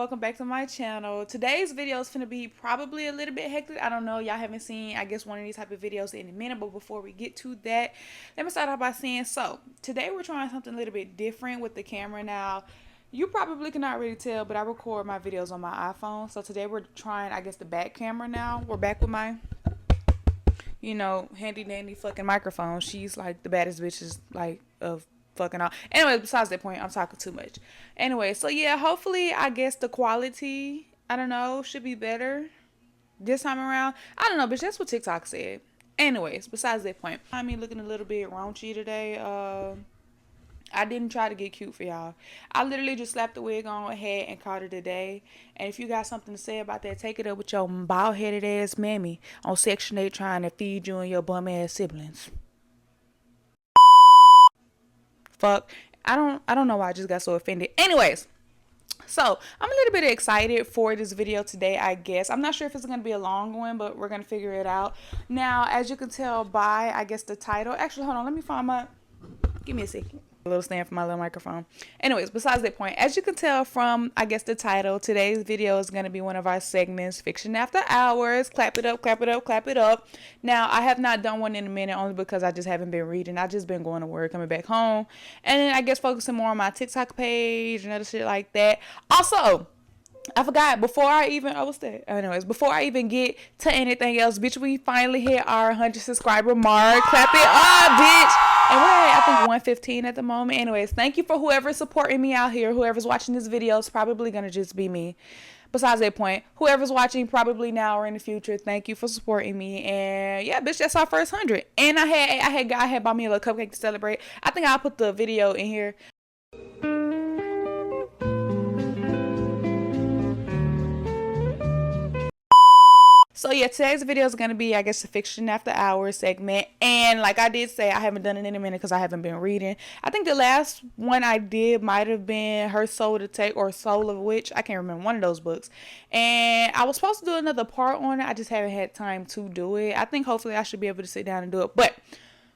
welcome back to my channel. Today's video is gonna be probably a little bit hectic. I don't know, y'all haven't seen I guess one of these type of videos in a minute, but before we get to that, let me start off by saying, so today we're trying something a little bit different with the camera. Now you probably cannot really tell, but I record my videos on my iPhone. So today we're trying, I guess, the back camera. Now we're back with my, you know, handy dandy fucking microphone. She's like the baddest bitches like of fucking all. Anyway, besides that point, I'm talking too much. Anyway, so yeah, hopefully I guess the quality, I don't know, should be better this time around. I don't know, but that's what TikTok said. Anyways, besides that point, I mean, looking a little bit raunchy today. I didn't try to get cute for y'all. I literally just slapped the wig on ahead and called it a day. And if you got something to say about that, take it up with your bald-headed ass mammy on Section 8 trying to feed you and your bum-ass siblings. Fuck. I don't know why I just got so offended. Anyways, so I'm a little bit excited for this video today, I guess. I'm not sure if it's going to be a long one, but we're going to figure it out. Now, as you can tell by, I guess, the title. Actually, hold on. Let me find my... Give me a second. A little stand for my little microphone. Anyways, besides that point, as you can tell from, I guess, the title, today's video is going to be one of our segments, Fiction After Hours. Clap it up, clap it up, clap it up. Now, I have not done one in a minute only because I just haven't been reading. I just been going to work, coming back home, and then I guess focusing more on my TikTok page and other shit like that. Also, I forgot, before I even, oh, what's that? Anyways, before I even get to anything else, bitch, we finally hit our 100 subscriber mark. Clap it up, bitch. And we're at, I think, 115 at the moment. Anyways, thank you for whoever's supporting me out here. Whoever's watching this video is probably going to just be me. Besides that point, whoever's watching probably now or in the future, thank you for supporting me. And yeah, bitch, that's our first 100. And I had bought me a little cupcake to celebrate. I think I'll put the video in here. So yeah, today's video is going to be, I guess, a Fiction After Hours segment. And like I did say, I haven't done it in a minute because I haven't been reading. I think the last one I did might have been Her Soul to Take or Soul of a Witch. I can't remember, one of those books. And I was supposed to do another part on it. I just haven't had time to do it. I think hopefully I should be able to sit down and do it. But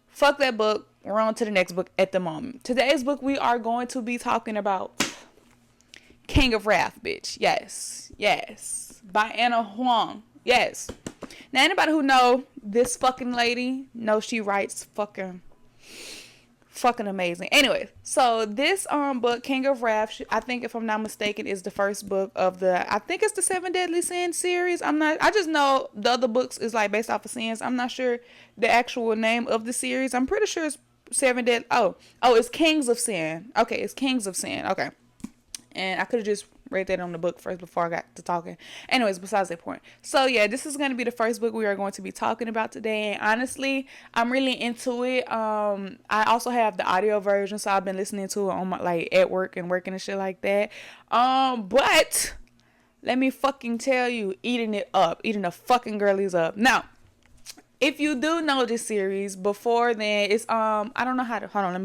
fuck that book. We're on to the next book at the moment. Today's book we are going to be talking about King of Wrath, bitch. Yes. Yes. By Anna Huang. Yes. Now, anybody who know this fucking lady knows she writes fucking amazing. Anyway, so this book, King of Wrath, I think if I'm not mistaken, is the first book of the, I think it's the 7 Deadly Sins series. I just know the other books is like based off of sins. I'm not sure the actual name of the series. I'm pretty sure it's 7 Deadly. Oh, it's Kings of Sin. Okay, it's Kings of Sin. Okay. And I could have just read that on the book first before I got to talking. Anyways, besides that point. So yeah, this is going to be the first book we are going to be talking about today. And honestly, I'm really into it. I also have the audio version, so I've been listening to it on my, like, at work and working and shit like that. But let me fucking tell you, eating it up, eating the fucking girlies up. Now, if you do know this series before then, it's I don't know how to, hold on, let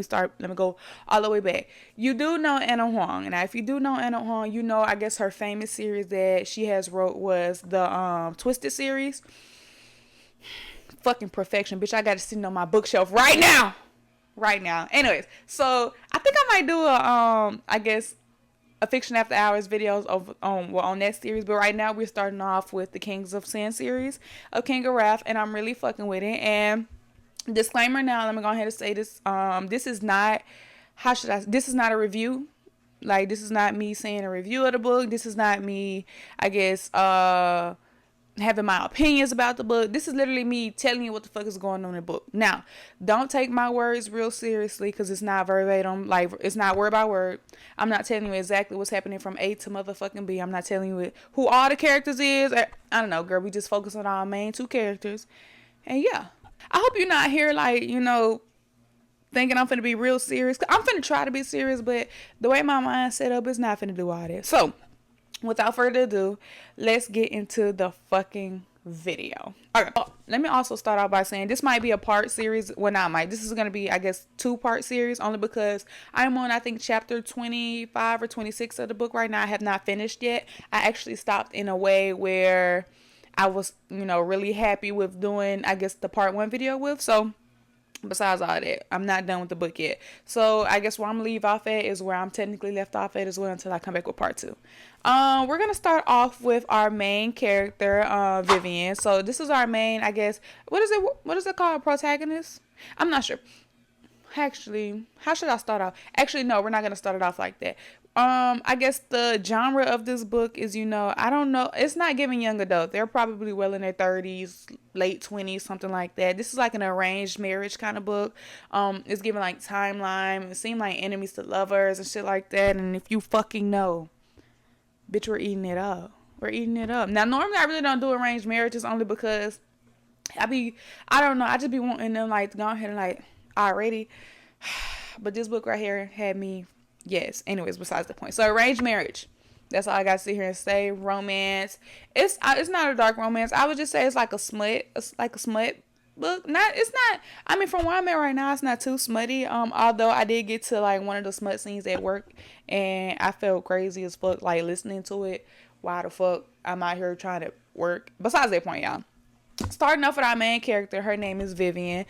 me go all the way back. You do know Anna Huang. Now if you do know Anna Huang, you know I guess her famous series that she has wrote was the Twisted series. Fucking perfection, bitch. I got it sitting on my bookshelf right now. Anyways, so I think I might do a I guess a Fiction After Hours videos on that series, but right now we're starting off with the Kings of Sin series of King of Wrath, and I'm really fucking with it. And disclaimer now, let me go ahead and say this, this is not, this is not a review. Like, this is not me saying a review of the book. This is not me, I guess, having my opinions about the book. This is literally me telling you what the fuck is going on in the book. Now, don't take my words real seriously because it's not verbatim. Like, it's not word by word. I'm not telling you exactly what's happening from A to motherfucking B. I'm not telling you who all the characters is. I don't know, girl. We just focus on our main 2 characters. And yeah, I hope you're not here, like, you know, thinking I'm finna be real serious. I'm finna try to be serious, but the way my mind's set up is not finna do all that. So, without further ado, let's get into the fucking video. Okay. Let me also start out by saying this might be a part series. Well, not might. This is going to be, I guess, 2-part series only because I'm on, I think, chapter 25 or 26 of the book right now. I have not finished yet. I actually stopped in a way where I was, you know, really happy with doing, I guess, the part 1 video with. So Besides all that, I'm not done with the book yet. So I guess where I'm gonna leave off at is where I'm technically left off at as well until I come back with part two. We're gonna start off with our main character, Vivian. So this is our main, I guess, what is it called? Protagonist? I'm not sure. Actually, how should I start off? Actually, no, we're not gonna start it off like that. I guess the genre of this book is, I don't know. It's not giving young adult. They're probably well in their 30s, late 20s, something like that. This is like an arranged marriage kind of book. It's giving like timeline. It seemed like enemies to lovers and shit like that. And if you fucking know, bitch, we're eating it up. We're eating it up. Now, normally I really don't do arranged marriages only because I don't know. I just be wanting them like to go ahead and like already. But this book right here had me. Yes. Anyways, besides the point. So arranged marriage. That's all I got to sit here and say. Romance. It's not a dark romance. I would just say it's like a smut. It's like a smut book. It's not. I mean, from where I'm at right now, it's not too smutty. Although I did get to like one of the smut scenes at work, and I felt crazy as fuck like listening to it. Why the fuck I'm out here trying to work? Besides that point, y'all. Starting off with our main character, her name is Vivian.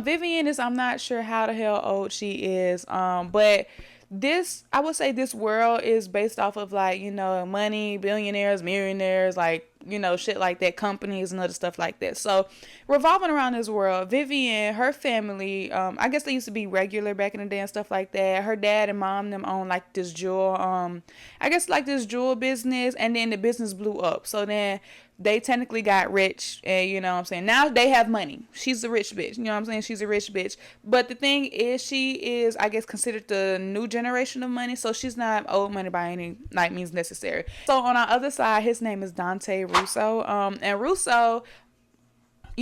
Vivian is, I'm not sure how the hell old she is. But I would say this world is based off of like, money, billionaires, millionaires, like, shit like that, companies and other stuff like that. So revolving around this world, Vivian, her family, I guess they used to be regular back in the day and stuff like that. Her dad and mom, them own like this jewel, I guess like this jewel business, and then the business blew up. So then they technically got rich, and you know what I'm saying, now they have money. She's a rich bitch, you know what I'm saying, she's a rich bitch. But the thing is, she is, I guess, considered the new generation of money, so she's not old money by any like means necessary. So on our other side, his name is Dante Russo, and Russo,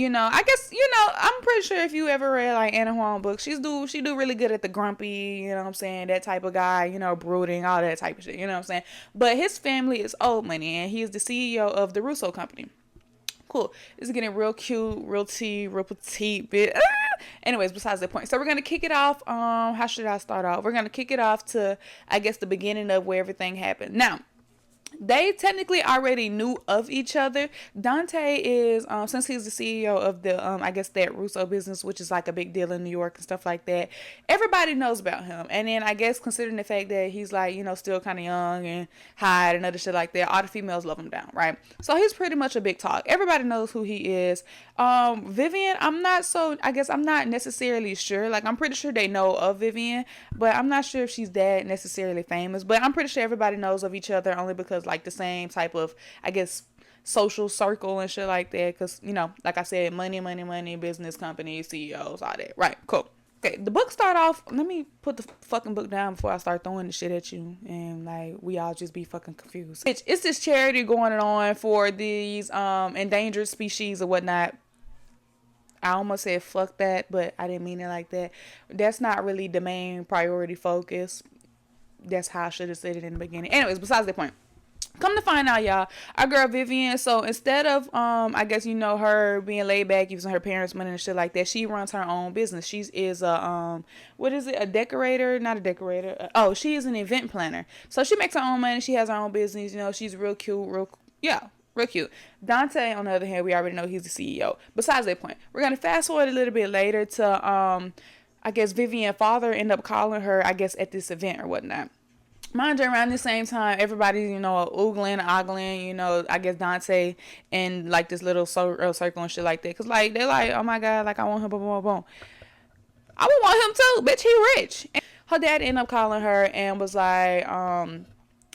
I guess, I'm pretty sure if you ever read like Anna Huang books, she do really good at the grumpy, you know what I'm saying, that type of guy, brooding, all that type of shit, you know what I'm saying. But his family is old money, and he is the CEO of the Russo company. Cool. This is getting real cute, real tea, real petite bit. Anyways, besides the point. So we're gonna kick it off. How should I start off? We're gonna kick it off to, I guess, the beginning of where everything happened. Now, they technically already knew of each other. Dante is, since he's the CEO of the, I guess that Russo business, which is like a big deal in New York and stuff like that, everybody knows about him. And then I guess considering the fact that he's like, still kind of young and hot and other shit like that, all the females love him down, right? So he's pretty much a big talk. Everybody knows who he is. Vivian, I'm not necessarily sure. Like, I'm pretty sure they know of Vivian, but I'm not sure if she's that necessarily famous. But I'm pretty sure everybody knows of each other only because like the same type of, I guess, social circle and shit like that. Because, like I said, money, business companies, CEOs, all that. Right, cool. Okay, the book start off, let me put the fucking book down before I start throwing the shit at you, and like we all just be fucking confused. It's this charity going on for these endangered species or whatnot. I almost said fuck that, but I didn't mean it like that. That's not really the main priority focus. That's how I should have said it in the beginning. Anyways, besides the point. Come to find out, y'all, our girl Vivian, so instead of, I guess, her being laid back, using her parents' money and shit like that, she runs her own business. She is a, a decorator? Not a decorator. She is an event planner. So she makes her own money. She has her own business. She's real cute, real cute. Dante, on the other hand, we already know he's the CEO. Besides that point, we're going to fast forward a little bit later to, I guess, Vivian's father end up calling her, I guess, at this event or whatnot. Mind you, around the same time, everybody's, oogling, ogling, I guess Dante and, like, this little circle and shit like that. Because, like, they're like, oh, my God, like, I want him, boom, boom, boom. I would want him, too. Bitch, he rich. And her dad ended up calling her and was like,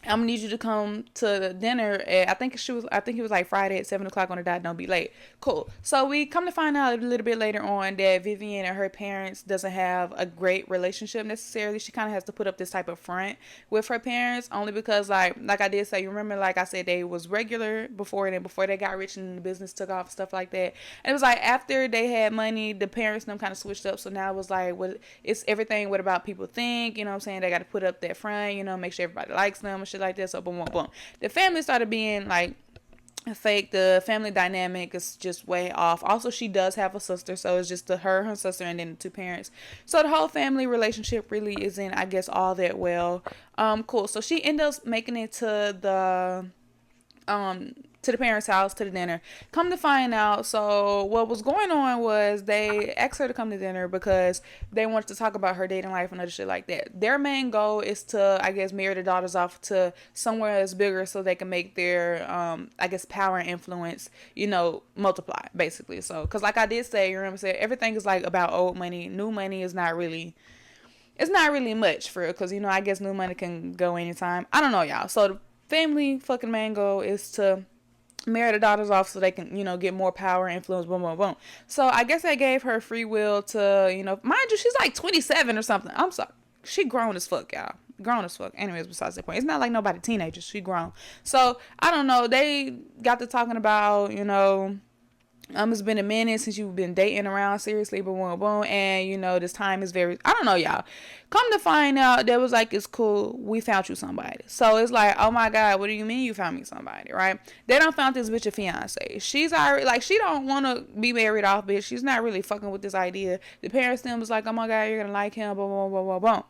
I'm gonna need you to come to the dinner at, I think it was like Friday at 7:00 on the dot. Don't be late. Cool. So we come to find out a little bit later on that Vivian and her parents doesn't have a great relationship necessarily. She kind of has to put up this type of front with her parents only because like I did say, you remember, like I said, they was regular before, and then before they got rich and the business took off, stuff like that. And it was like after they had money, the parents them kind of switched up. So now it was like, it's everything. What about people think? You know what I'm saying? They got to put up that front. Make sure everybody likes them. Shit like that. So boom, boom, boom. The family started being like fake. The family dynamic is just way off. Also, she does have a sister, so it's just her sister, and then the two parents. So the whole family relationship really isn't, I guess, all that well. Cool. So she ends up making it to the to the parents' house to the dinner. Come to find out, so what was going on was they asked her to come to dinner because they wanted to talk about her dating life and other shit like that. Their main goal is to, I guess, marry the daughters off to somewhere that's bigger so they can make their, I guess, power and influence, you know, multiply, basically. So, because like I did say, you know what I'm saying, everything is like about old money. New money is not really, it's not really much for it because, you know, I guess new money can go anytime. I don't know, y'all. So the family fucking main goal is to marry the daughters off so they can, you know, get more power and influence, boom, boom, boom. So I guess they gave her free will to, you know, mind you, she's like 27 or something. I'm sorry. She grown as fuck, y'all. Grown as fuck. Anyways, besides the point. It's not like nobody teenagers. She grown. So, I don't know. They got to talking about, you know, it's been a minute since you've been dating around seriously, boom, boom, boom, and you know this time is very, I don't know, y'all. Come to find out, they was like, it's cool, we found you somebody. So it's like, oh my god, what do you mean you found me somebody, right? They don't found this bitch a fiance. She's already like, she don't want to be married off, bitch. She's not really fucking with this idea. The parents them was like, oh my god, you're gonna like him, boom, boom, boom, boom, boom.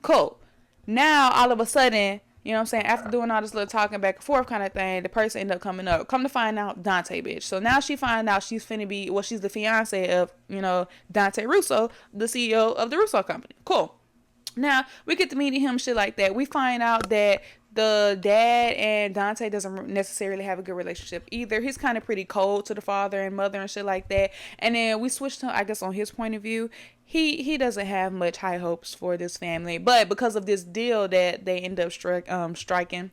Cool. Now all of a sudden, you know what I'm saying? After doing all this little talking back and forth kind of thing, the person ended up coming up. Come to find out, Dante, bitch. So now she find out she's finna be, well, she's the fiance of, you know, Dante Russo, the CEO of the Russo company. Cool. Now, we get to meet him, shit like that. We find out that the dad and Dante doesn't necessarily have a good relationship either. He's kind of pretty cold to the father and mother and shit like that. And then we switched to, I guess, on his point of view. He doesn't have much high hopes for this family. But because of this deal that they end up striking,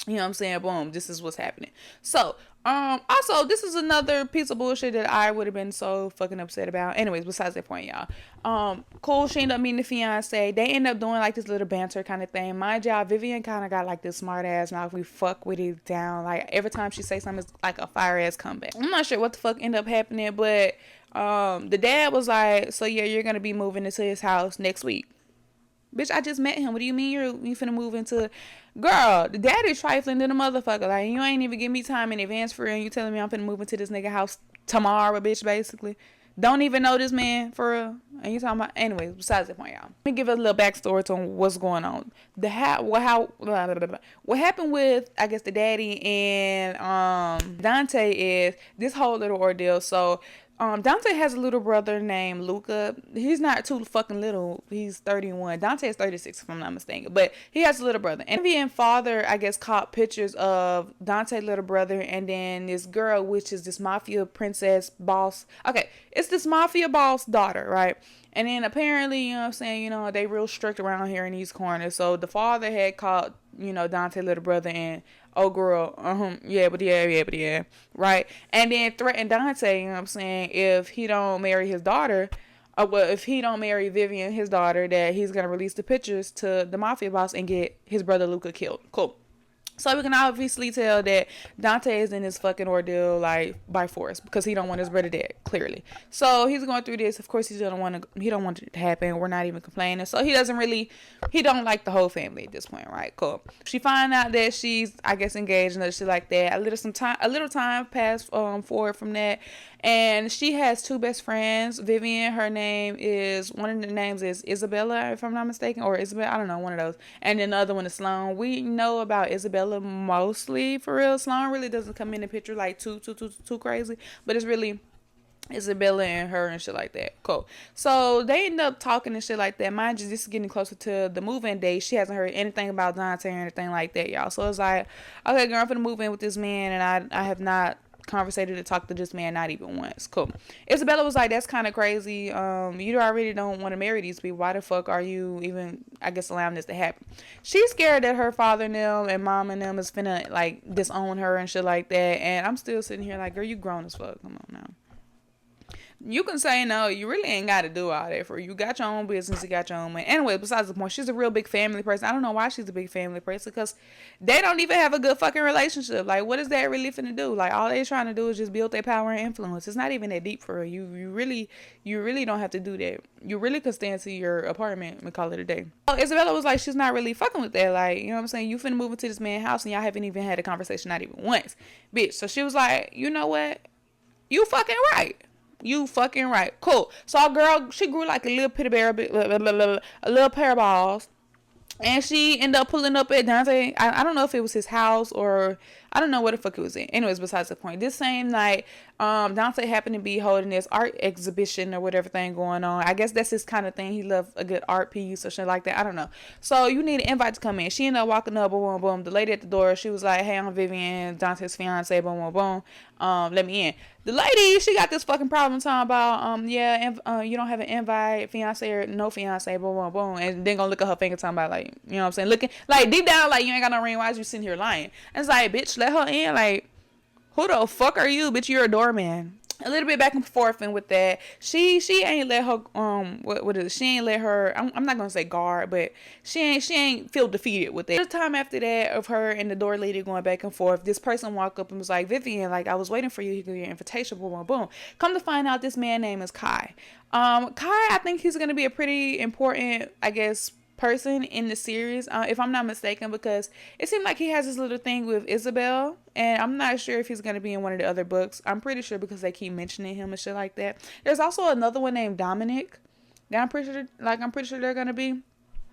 you know what I'm saying? Boom, this is what's happening. So, also, this is another piece of bullshit that I would have been so fucking upset about. Anyways, besides that point, y'all. Cool, she ended up meeting the fiance. They end up doing like this little banter kind of thing. Mind y'all, Vivian kind of got like this smart ass mouth. We fuck with it down. Like every time she say something, it's like a fire ass comeback. I'm not sure what the fuck ended up happening, but the dad was like, so yeah, you're gonna be moving into his house next week. Bitch, I just met him. What do you mean you finna move into? Girl, the daddy trifling to the motherfucker. Like, you ain't even give me time in advance for real. And you telling me I'm finna move into this nigga house tomorrow, bitch, basically. Don't even know this man, for real. And you talking about, anyways, besides the point, y'all. Let me give a little backstory to what's going on. What happened with, I guess, the daddy and Dante is this whole little ordeal. So, Dante has a little brother named Luca. He's not too fucking little. He's 31. Dante is 36, if I'm not mistaken. But he has a little brother. And Vivian father, I guess, caught pictures of Dante's little brother and then this girl, which is this mafia princess boss. Okay, it's this mafia boss daughter, right? And then apparently, you know what I'm saying, you know, they real strict around here in these corners. So the father had caught, you know, Dante's little brother and, oh girl, yeah, right? And then threatened Dante, you know what I'm saying, if he don't marry his daughter, well, if he don't marry Vivian, his daughter, that he's going to release the pictures to the mafia boss and get his brother Luca killed. Cool. So we can obviously tell that Dante is in this fucking ordeal like by force because he don't want his brother dead, clearly. So he's going through this. Of course, he don't want it to happen. We're not even complaining. So he don't like the whole family at this point, right? Cool. She find out that she's, I guess, engaged and shit like that. A little time passed forward from that, and she has two best friends. Vivian, one of the names is Isabella, if I'm not mistaken, or Isabel, I don't know, one of those. And then the other one is Sloan. We know about Isabella mostly, for real. Sloan really doesn't come in the picture like too crazy, but it's really Isabella and her and shit like that. Cool. So they end up talking and shit like that. Mind you, this is getting closer to the move-in day. She hasn't heard anything about Dante or anything like that, y'all. So it's like, okay, girl, I'm finna move in with this man, and I have not conversated to talk to this man not even once. Cool. Isabella was like, that's kind of crazy. You already don't want to marry these people. Why the fuck are you even, I guess, allowing this to happen? She's scared that her father and them and mom and them is finna like disown her and shit like that. And I'm still sitting here like, girl, you grown as fuck. Come on now. You can say no, you really ain't got to do all that for you. Got your own business, you got your own money. Anyway, besides the point, she's a real big family person. I don't know why she's a big family person, because they don't even have a good fucking relationship. Like, what is that really finna do? Like, all they trying to do is just build their power and influence. It's not even that deep for her. You really don't have to do that. You really could stay into your apartment and call it a day. So Isabella was like, she's not really fucking with that. Like, you know what I'm saying? You finna move into this man's house and y'all haven't even had a conversation, not even once. Bitch. So she was like, you know what? You fucking right. You fucking right. Cool. So our girl, she grew like a little pitty bear, a little pair of balls. And she ended up pulling up at Dante. I don't know if it was his house or I don't know where the fuck it was in. Anyways, besides the point. This same night, Dante happened to be holding this art exhibition or whatever thing going on. I guess that's his kind of thing. He loved a good art piece or shit like that. I don't know. So you need an invite to come in. She ended up walking up, boom, boom, boom. The lady at the door, she was like, "Hey, I'm Vivian, Dante's fiance, boom, boom, boom. Let me in." The lady, she got this fucking problem talking about, you don't have an invite, fiance or no fiance, boom, boom, boom. And then gonna look at her finger talking about, like, you know what I'm saying? Looking, like, deep down, like, you ain't got no ring. Why is you sitting here lying? And it's like, bitch, let her in. Like, who the fuck are you? Bitch, you're a doorman. A little bit back and forth, and with that, she ain't let her what is it? She ain't let her. I'm not gonna say guard, but she ain't feel defeated with it. The time after that of her and the door lady going back and forth, this person walked up and was like, "Vivian, like I was waiting for you. You get your invitation, boom, boom, boom." Come to find out, this man name is Kai. Kai, I think he's gonna be a pretty important, I guess, person in the series, if I'm not mistaken, because it seemed like he has this little thing with Isabel, and I'm not sure if he's going to be in one of the other books. I'm pretty sure because they keep mentioning him and shit like that. There's also another one named Dominic that I'm pretty sure they're going to be.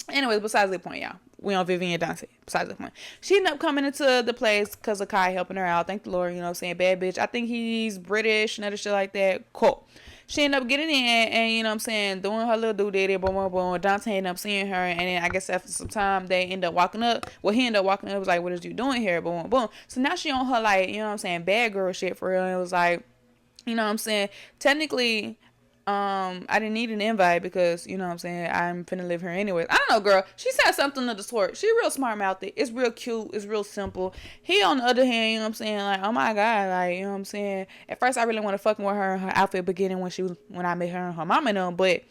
Anyways, besides the point, y'all. We on Vivian Dante. Besides the point. She ended up coming into the place because of Kai helping her out. Thank the Lord, you know what I'm saying? Bad bitch. I think he's British and other shit like that. Cool. She ended up getting in and, you know what I'm saying, doing her little doo-diddy, boom, boom, boom. Dante ended up seeing her, and then I guess after some time, they end up walking up. Well, he ended up walking up, was like, "What is you doing here?" Boom, boom, boom. So now she on her, like, you know what I'm saying, bad girl shit for real. And it was like, you know what I'm saying, technically, I didn't need an invite because, you know what I'm saying, I'm finna live here anyways. I don't know, girl. She said something of the sort. She real smart mouthed. It's real cute. It's real simple. He, on the other hand, you know what I'm saying, like, oh my God, like, you know what I'm saying. At first, I really want to fucking with her in her outfit beginning when I met her and her mom and them, but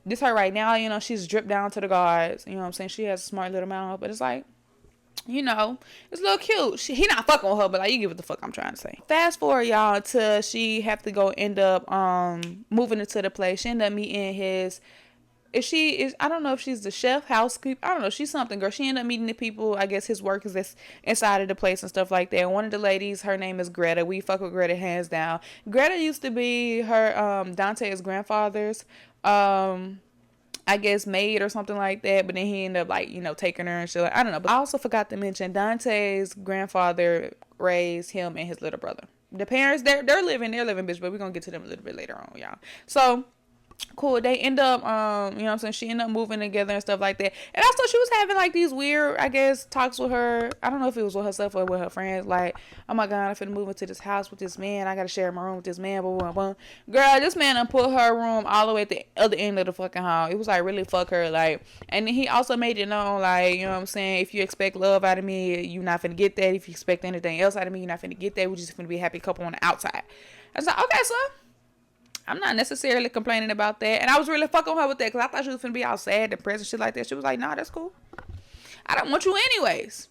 this her right now, you know, she's dripped down to the guards. You know what I'm saying. She has a smart little mouth, but it's like, you know, it's a little cute. He not fucking with her, but like, you get what the fuck I'm trying to say. Fast forward, y'all, to she have to go end up moving into the place. She end up meeting his. I don't know if she's the chef, housekeeper. I don't know. She's something, girl. She ended up meeting the people. I guess his workers that's inside of the place and stuff like that. And one of the ladies, her name is Greta. We fuck with Greta hands down. Greta used to be her Dante's grandfather's I guess maid or something like that, but then he ended up, like, you know, taking her and shit. Like, I don't know. But I also forgot to mention Dante's grandfather raised him and his little brother. The parents, they're living, bitch, but we're gonna get to them a little bit later on, y'all. So cool. They end up, you know what I'm saying, she ended up moving together and stuff like that. And also she was having like these weird, I guess, talks with her. I don't know if it was with herself or with her friends. Like, oh my God, I'm finna move into this house with this man. I gotta share my room with this man. Boom, boom, boom. Girl, this man done put her room all the way at the other end of the fucking hall. It was like, really fuck her. Like, and then he also made it known, like, you know what I'm saying, if you expect love out of me, you're not finna get that. If you expect anything else out of me, you're not finna get that. We're just finna be a happy couple on the outside. I was like, okay, so I'm not necessarily complaining about that. And I was really fucking with her with that because I thought she was finna be all sad, depressed, and shit like that. She was like, nah, that's cool. I don't want you anyways.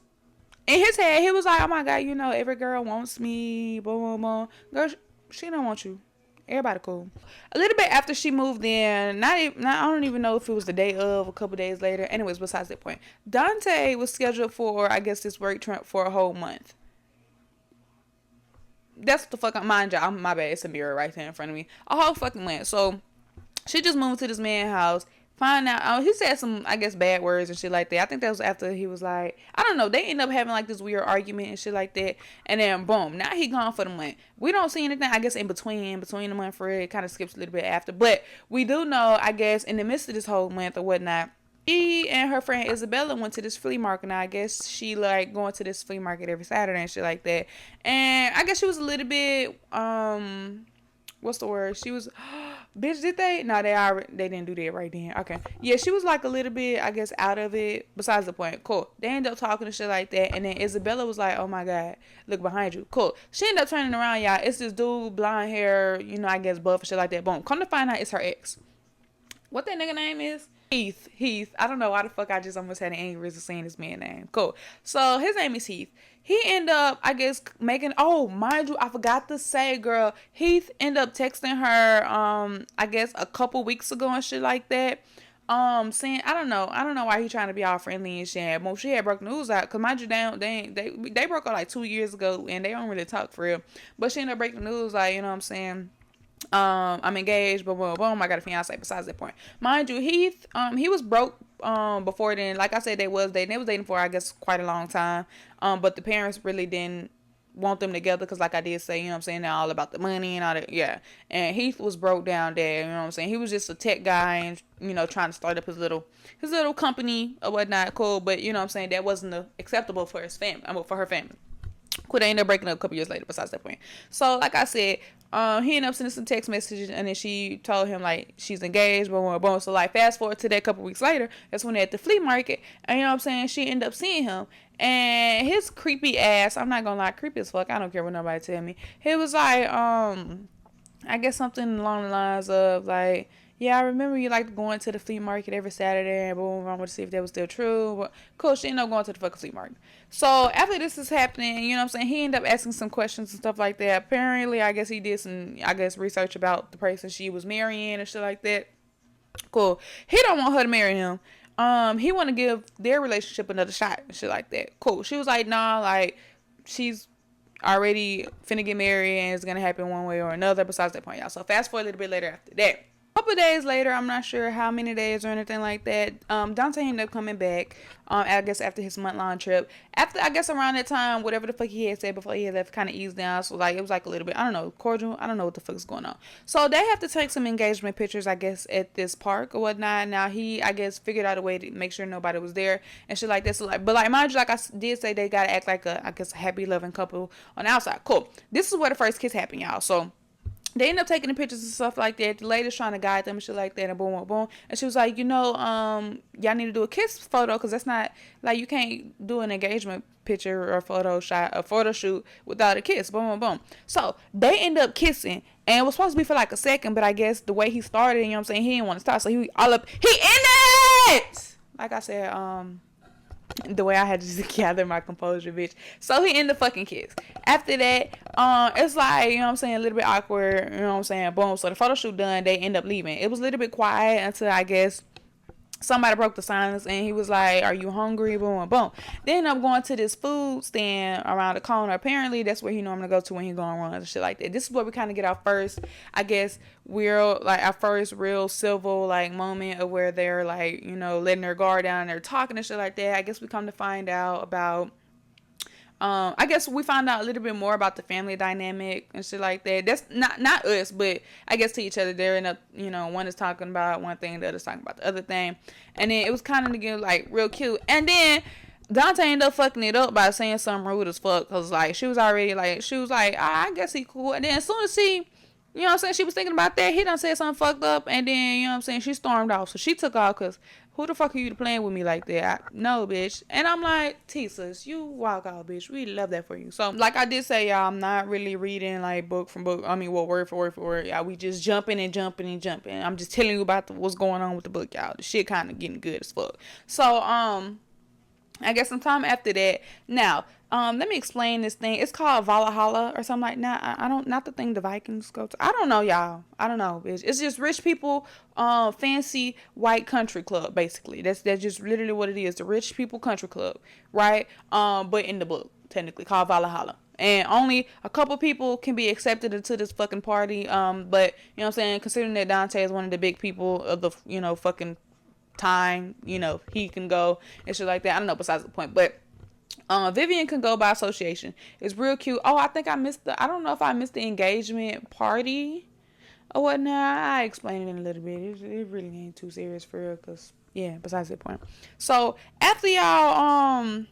In his head, he was like, oh my God, you know, every girl wants me. Boom, boom, boom. Girl, she don't want you. Everybody cool. A little bit after she moved in, I don't even know if it was the day of, a couple days later. Anyways, besides that point, Dante was scheduled for, I guess, this work trip for a whole month. That's what the fuck, mind y'all, my bad, it's a mirror right there in front of me. A whole fucking month. So she just moved to this man's house. Find out, he said some, I guess, bad words and shit like that. I think that was after he was like, I don't know, they end up having like this weird argument and shit like that. And then boom, now he gone for the month. We don't see anything, I guess, in between the month for it. Kind of skips a little bit after. But we do know, I guess, in the midst of this whole month or whatnot, she and her friend Isabella went to this flea market. Now, I guess she like going to this flea market every Saturday and shit like that. And I guess she was a little bit, what's the word? She was, bitch, did they? No, they didn't do that right then. Okay. Yeah, she was like a little bit, I guess, out of it. Besides the point. Cool. They ended up talking and shit like that. And then Isabella was like, oh my God, look behind you. Cool. She ended up turning around, y'all. It's this dude, blonde hair, you know, I guess buff and shit like that. Boom. Come to find out it's her ex. What that nigga name is? Heath. I don't know why the fuck I just almost had an angry of saying his man name. Cool. So his name is Heath. He ended up, I guess, making, oh, mind you, I forgot to say, girl, Heath ended up texting her, I guess a couple weeks ago and shit like that. Saying, I don't know why he trying to be all friendly and shit. But she had broke news out, cause mind you, they broke up like 2 years ago and they don't really talk for real. But she ended up breaking news, like, you know what I'm saying, I'm engaged, but boom, boom, I got a fiance. Besides that point, mind you, Heath, he was broke before then. Like I said, they was dating for, I guess, quite a long time. But the parents really didn't want them together because, like I did say, you know what I'm saying, they're all about the money and all that. Yeah, and Heath was broke down there. You know what I'm saying? He was just a tech guy and, you know, trying to start up his little company or whatnot. Cool, but you know what I'm saying, that wasn't acceptable for his family. For her family. Cool, they ended up breaking up a couple years later. Besides that point, so like I said, he ended up sending some text messages, and then she told him like she's engaged, boom, boom, boom. So like fast forward to that a couple weeks later, that's when they're at the flea market, and you know what I'm saying, she ended up seeing him, and his creepy ass, I'm not gonna lie, creepy as fuck. I don't care what nobody tell me. He was like, I guess something along the lines of like, yeah, I remember you like going to the flea market every Saturday, and boom, I wanted to see if that was still true. But cool, she ended up going to the fucking flea market. So after this is happening, you know what I'm saying, he ended up asking some questions and stuff like that. Apparently, I guess he did some, research about the person she was marrying and shit like that. Cool. He don't want her to marry him. He want to give their relationship another shot and shit like that. Cool. She was like, nah, like, she's already finna get married and it's gonna happen one way or another. Besides that point, y'all. So fast forward a little bit later after that. Couple days later, I'm not sure how many days or anything like that, Dante ended up coming back, I guess after his month-long trip. After, I guess around that time, whatever the fuck he had said before he had left kind of eased down. So, like, it was like a little bit, I don't know, cordial. I don't know what the fuck is going on. So, they have to take some engagement pictures, I guess, at this park or whatnot. Now, he, I guess, figured out a way to make sure nobody was there and shit like this. So, like, but, like, mind you, like I did say, they gotta act like a, I guess, a happy, loving couple on the outside. Cool. This is where the first kiss happened, y'all. So, they end up taking the pictures and stuff like that. The lady's trying to guide them and shit like that, and boom, boom, boom. And she was like, you know, y'all need to do a kiss photo, because that's not, like, you can't do an engagement picture or photo shoot without a kiss. Boom, boom, boom. So they end up kissing, and it was supposed to be for like a second, but I guess the way he started, you know what I'm saying, he didn't want to start, so he in it. Like I said, the way I had to gather my composure, bitch. So he ended the fucking kiss. After that, it's like, you know what I'm saying, a little bit awkward, you know what I'm saying, boom. So the photo shoot done, they end up leaving. It was a little bit quiet until, I guess, somebody broke the silence, and he was like, are you hungry? Boom, boom. Then I'm going to this food stand around the corner. Apparently, that's where he normally go to when he going runs and shit like that. This is where we kind of get our first, I guess, our first real civil, like, moment of where they're, like, you know, letting their guard down and they're talking and shit like that. I guess we come to find out about, I guess we found out a little bit more about the family dynamic and shit like that. That's not us, but I guess to each other. They're in a, you know, one is talking about one thing, the other's talking about the other thing. And then it was kind of to get, like, real cute. And then Dante ended up fucking it up by saying something rude as fuck. Cause, like, she was like, I guess he cool. And then as soon as she, you know what I'm saying, she was thinking about that, he done said something fucked up. And then, you know what I'm saying, she stormed off. So she took off, cause who the fuck are you playing with me like that? No, bitch. And I'm like, T-sis, you walk out, bitch. We love that for you. So, like I did say, y'all, I'm not really reading, like, book from book. I mean, well, word for word. Y'all, we just jumping. I'm just telling you about what's going on with the book, y'all. The shit kind of getting good as fuck. So, I guess sometime after that. Now, let me explain this thing. It's called Valhalla or something like that. Not the thing the Vikings go to. I don't know, y'all. I don't know, bitch. It's just rich people, fancy white country club, basically. That's just literally what it is. The rich people country club, right? But in the book, technically, called Valhalla. And only a couple people can be accepted into this fucking party. But, you know what I'm saying, considering that Dante is one of the big people of the, you know, fucking time, you know, he can go and shit like that. I don't know, besides the point. But Vivian can go by association. It's real cute. Oh, I think I don't know if I missed the engagement party or whatnot. I explained it in a little bit. It really ain't too serious for real, because, yeah, besides that point. So, after y'all,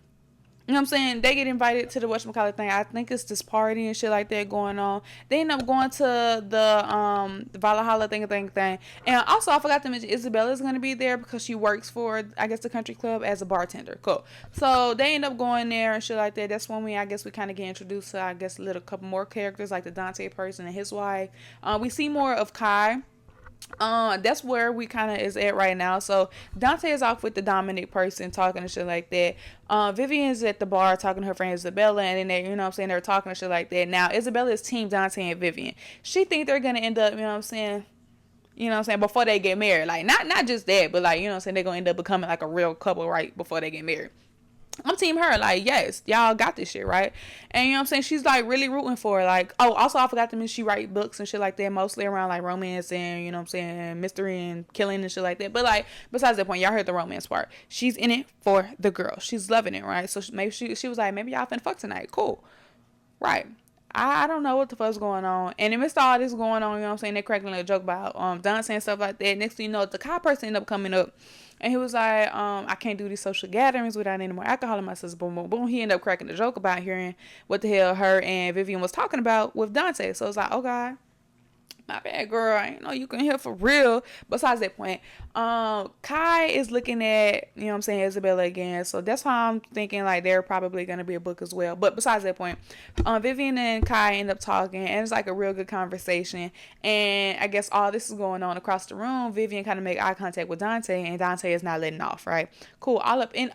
you know what I'm saying, they get invited to the whatchamacallit thing. I think it's this party and shit like that going on. They end up going to the Valhalla thing. And also, I forgot to mention, Isabella's going to be there because she works for, I guess, the country club as a bartender. Cool. So, they end up going there and shit like that. That's when we kind of get introduced to, I guess, a couple more characters, like the Dante person and his wife. We see more of Kai. That's where we kind of is at right now. So Dante is off with the Dominic person talking and shit like that. Vivian's at the bar talking to her friend Isabella, and then they, you know what I'm saying, they're talking and shit like that. Now Isabella is team Dante and Vivian. She think they're gonna end up, you know what I'm saying, before they get married. Like, not just that, but, like, you know what I'm saying, they're gonna end up becoming like a real couple right before they get married. I'm team her. Like, yes, y'all got this shit, right? And you know what I'm saying? She's like really rooting for her. Like, oh, also I forgot to mention she write books and shit like that, mostly around like romance and, you know what I'm saying, mystery and killing and shit like that. But like, besides that point, y'all heard the romance part. She's in it for the girl. She's loving it, right? So maybe she was like, maybe y'all finna fuck tonight. Cool. Right. I don't know what the fuck's going on. And amidst all this going on, you know what I'm saying, they're cracking a joke about Dante and stuff like that. Next thing you know, the cop person ended up coming up and he was like, I can't do these social gatherings without any more alcohol in my system. Boom, boom, boom. He ended up cracking a joke about hearing what the hell her and Vivian was talking about with Dante. So it's like, oh God, my bad, girl. I ain't know you can hear for real. Besides that point, Kai is looking at, you know what I'm saying, Isabella again. So that's why I'm thinking like they're probably gonna be a book as well. But besides that point, Vivian and Kai end up talking, and it's like a real good conversation. And I guess all this is going on across the room. Vivian kind of make eye contact with Dante, and Dante is not letting off. Right? Cool. All up in,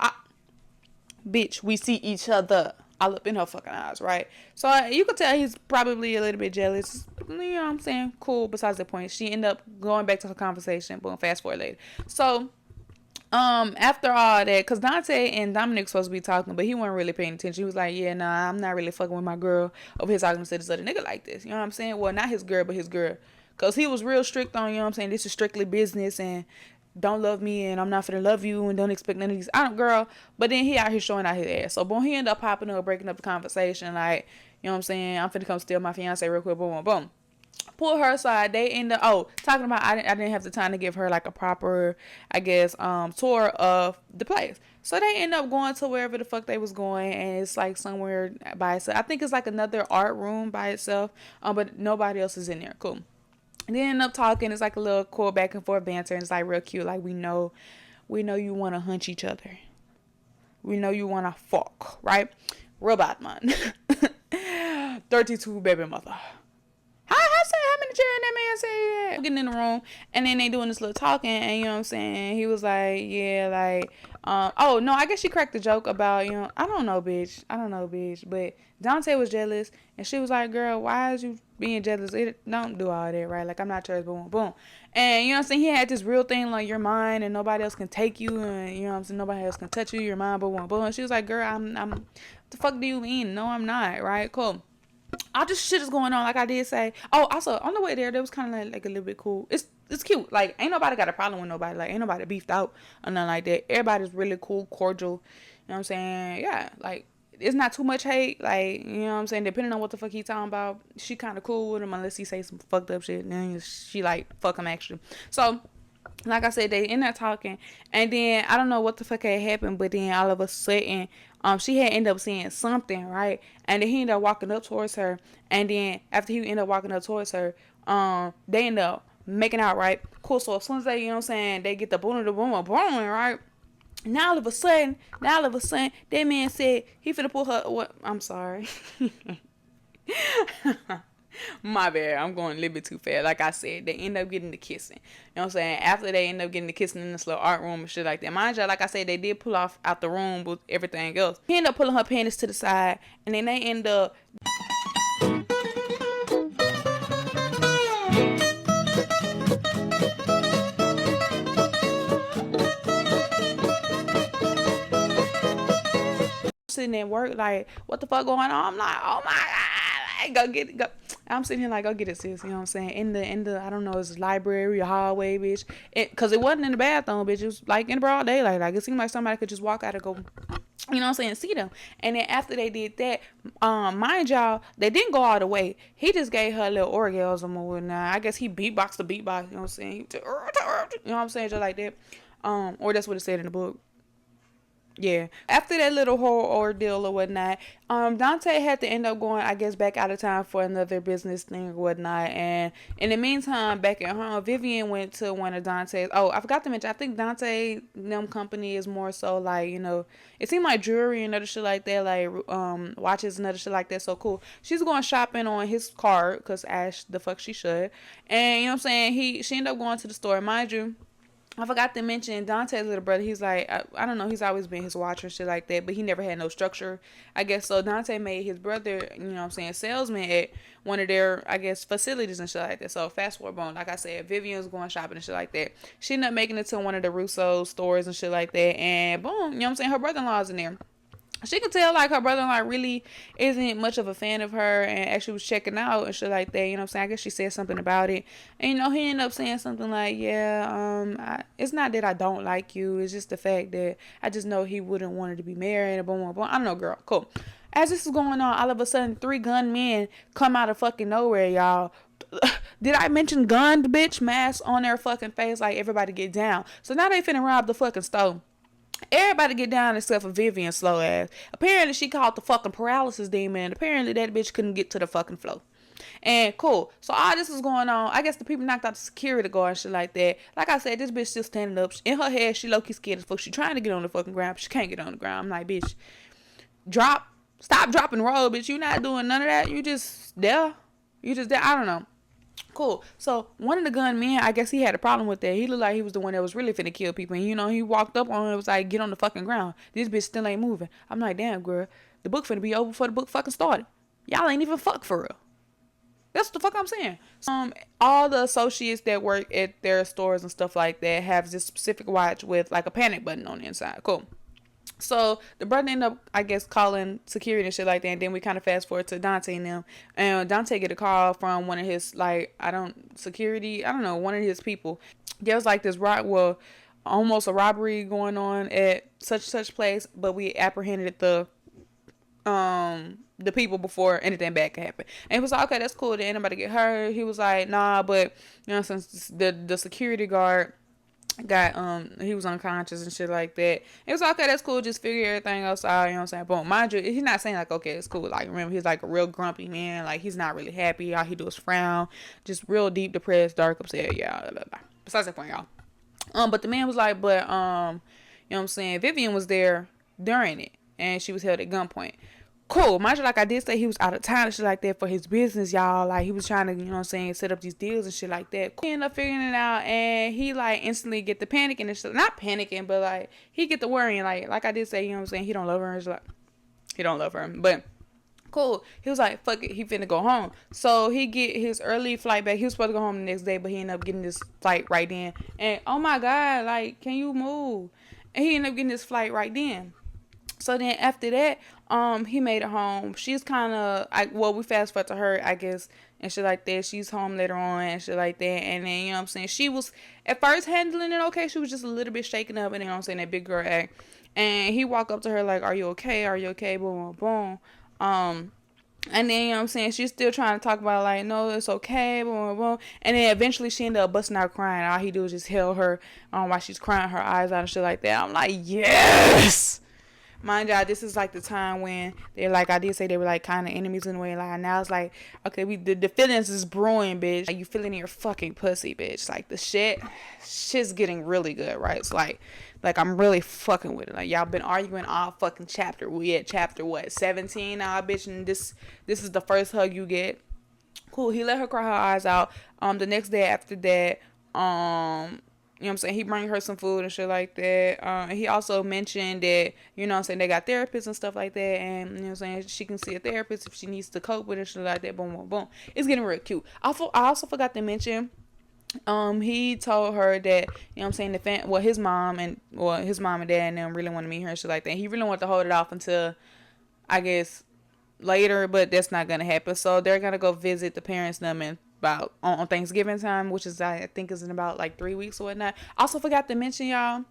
bitch, we see each other. All up in her fucking eyes, right? So you could tell he's probably a little bit jealous. You know what I'm saying? Cool. Besides the point, she ended up going back to her conversation. Boom. Fast forward later. So after all that, because Dante and Dominic supposed to be talking, but he wasn't really paying attention. He was like, yeah, nah, I'm not really fucking with my girl over here talking to this other nigga like this. You know what I'm saying? Well, not his girl, but his girl. Because he was real strict on, you know what I'm saying, this is strictly business and don't love me and I'm not finna love you and don't expect none of these. I don't, girl. But then he out here showing out his ass. So boom, he ended up popping up, breaking up the conversation. Like, you know what I'm saying? I'm finna come steal my fiance real quick. Boom, boom, boom. Pull her aside. They end up talking about I didn't have the time to give her like a proper, I guess, tour of the place. So they end up going to wherever the fuck they was going, and it's like somewhere by itself. I think it's like another art room by itself. But nobody else is in there. Cool. And they end up talking. It's like a little cool back and forth banter, and it's like real cute. Like we know you want to hunch each other. We know you want to fuck, right? Robot man. 32 baby mother. How many children that man said? Getting in the room, and then they doing this little talking, and you know what I'm saying? He was like, yeah, like, oh, no, I guess she cracked the joke about, you know, I don't know, bitch, but Dante was jealous, and she was like, girl, why is you being jealous? Don't do all that, right? Like, I'm not yours, boom, boom. And, you know what I'm saying? He had this real thing, like, you're mine, and nobody else can take you, and, you know what I'm saying? Nobody else can touch you, you're mine, boom, boom. And she was like, girl, what the fuck do you mean? No, I'm not, right? Cool. All this shit is going on, like I did say. Oh, also on the way there was kind of like a little bit cool. It's cute. Like ain't nobody got a problem with nobody. Like ain't nobody beefed out or nothing like that. Everybody's really cool, cordial. You know what I'm saying? Yeah, like it's not too much hate. Like you know what I'm saying? Depending on what the fuck he talking about, she kind of cool with him unless he say some fucked up shit. And then she like fuck him actually. So. Like I said, they in there talking, and then I don't know what the fuck had happened, but then all of a sudden, she had ended up saying something, right? And then he ended up walking up towards her, and then after he ended up walking up towards her, they ended up making out, right? Cool. So as soon as they, you know what I'm saying, they get the boom, right? Now all of a sudden, that man said he finna pull her. What? I'm sorry. My bad. I'm going a little bit too fast. Like I said, they end up getting the kissing. You know what I'm saying? After they end up getting the kissing in this little art room and shit like that. Mind you, like I said, they did pull off out the room with everything else. He ended up pulling her panties to the side, and then they end up. Sitting at work, like, what the fuck going on? I'm like, oh my God. Go get it. Go. I'm sitting here like, go get it, sis. You know what I'm saying? In the I don't know, it's library or hallway, bitch. Cause it wasn't in the bathroom, bitch. It was like in broad daylight. Like it seemed like somebody could just walk out and go, you know what I'm saying, see them. And then after they did that, mind y'all, they didn't go all the way. He just gave her a little orgasm or whatnot. I guess he beatboxed the beatbox, you know what I'm saying? You know what I'm saying? Just like that. Or that's what it said in the book. Yeah. After that little whole ordeal or whatnot, Dante had to end up going, I guess, back out of town for another business thing or whatnot. And in the meantime, back at home, Vivian went to one of Dante's. Oh, I forgot to mention, I think Dante company is more so like, you know, it seemed like jewelry and other shit like that, like watches and other shit like that. So cool. She's going shopping on his card because Ash, the fuck she should. And you know what I'm saying? She ended up going to the store. Mind you, I forgot to mention Dante's little brother. He's like, I don't know, he's always been his watcher and shit like that, but he never had no structure, I guess. So Dante made his brother, you know what I'm saying, salesman at one of their, I guess, facilities and shit like that. So fast forward, boom, like I said, Vivian's going shopping and shit like that. She ended up making it to one of the Russo stores and shit like that, and boom, you know what I'm saying, her brother-in-law's in there. she can tell like her brother like really isn't much of a fan of her and actually was checking out and shit like that, you know what I'm saying? I guess she said something about it. And you know, he ended up saying something like, yeah, it's not that I don't like you, it's just the fact that I just know he wouldn't want her to be married and boom boom boom. I don't know, girl. Cool. As this is going on, all of a sudden 3 gunmen come out of fucking nowhere, y'all. Did I mention gunned bitch masks on their fucking face? Like, everybody get down. So now they finna rob the fucking store. Everybody get down except for Vivian slow ass. Apparently she called the fucking paralysis demon. Apparently that bitch couldn't get to the fucking floor. And cool. So all this is going on. I guess the people knocked out the security guard and shit like that. Like I said, this bitch still standing up. In her head, she low-key scared as fuck. She trying to get on the fucking ground, but she can't get on the ground. I'm like, bitch, stop, drop, and roll, bitch. You not doing none of that. You just there. You just there. I don't know. Cool. So one of the gunmen, I guess he had a problem with that. He looked like he was the one that was really finna kill people. And you know, he walked up on him and was like, get on the fucking ground. This bitch still ain't moving. I'm like, damn, girl. The book finna be over before the book fucking started. Y'all ain't even fuck for real. That's what the fuck I'm saying. All the associates that work at their stores and stuff like that have this specific watch with like a panic button on the inside. Cool. So the brother ended up, I guess, calling security and shit like that. And then we kind of fast forward to Dante and them. And Dante get a call from one of his, like, one of his people. There was like this almost a robbery going on at such place. But we apprehended the people before anything bad could happen. And he was like, okay, that's cool. Did anybody get hurt? He was like, nah, but, you know, since the security guard he was unconscious and shit like that. It was like, okay, that's cool, just figure everything else out, you know what I'm saying? But mind you, he's not saying like, okay, it's cool. Like, remember, he's like a real grumpy man. Like, he's not really happy. All he do is frown. Just real deep, depressed, dark, upset. Yeah, blah, blah, blah. Besides that point, y'all. But the man was like, you know what I'm saying? Vivian was there during it, and she was held at gunpoint. Cool. Mind you, like I did say, he was out of town and shit like that for his business, y'all. Like, he was trying to, you know what I'm saying, set up these deals and shit like that. He ended up figuring it out, and he, like, instantly get the panicking and shit. Not panicking, but, like, he get the worrying. Like I did say, you know what I'm saying, he don't love her. It's like, he don't love her. But, cool. He was like, fuck it, he finna go home. So, he get his early flight back. He was supposed to go home the next day, but he ended up getting this flight right then. And, oh, my God, like, can you move? And he ended up getting this flight right then. So then after that, he made it home. She's kind of, we fast forward to her, I guess, and shit like that. She's home later on and shit like that. And then, you know what I'm saying, she was at first handling it okay. She was just a little bit shaken up, and then, you know what I'm saying, that big girl act. And he walked up to her like, are you okay? Are you okay? Boom, boom, boom. And then, you know what I'm saying, she's still trying to talk about, like, no, it's okay, boom, boom. And then eventually she ended up busting out crying. All he do is just held her while she's crying her eyes out and shit like that. I'm like, yes! Mind y'all, this is like the time when they're like, I did say they were like kind of enemies in a way. Like, now it's like, okay, the feelings is brewing, bitch. Like, you feeling your fucking pussy, bitch. Like, the shit's getting really good, right? It's like I'm really fucking with it. Like, y'all been arguing all fucking chapter. We at chapter what, 17 now, bitch, and this is the first hug you get. Cool. He let her cry her eyes out. The next day after that, you know what I'm saying, he bring her some food and shit like that. And he also mentioned that, you know what I'm saying, they got therapists and stuff like that. And, you know what I'm saying, she can see a therapist if she needs to cope with it and shit like that. Boom, boom, boom. It's getting real cute. I also forgot to mention, he told her that, you know what I'm saying, his mom and dad and them really want to meet her and shit like that. He really wanted to hold it off until, I guess, later, but that's not going to happen. So they're going to go visit the parents and them and about on Thanksgiving time, which is I think is in about like 3 weeks or whatnot. Also forgot to mention, y'all,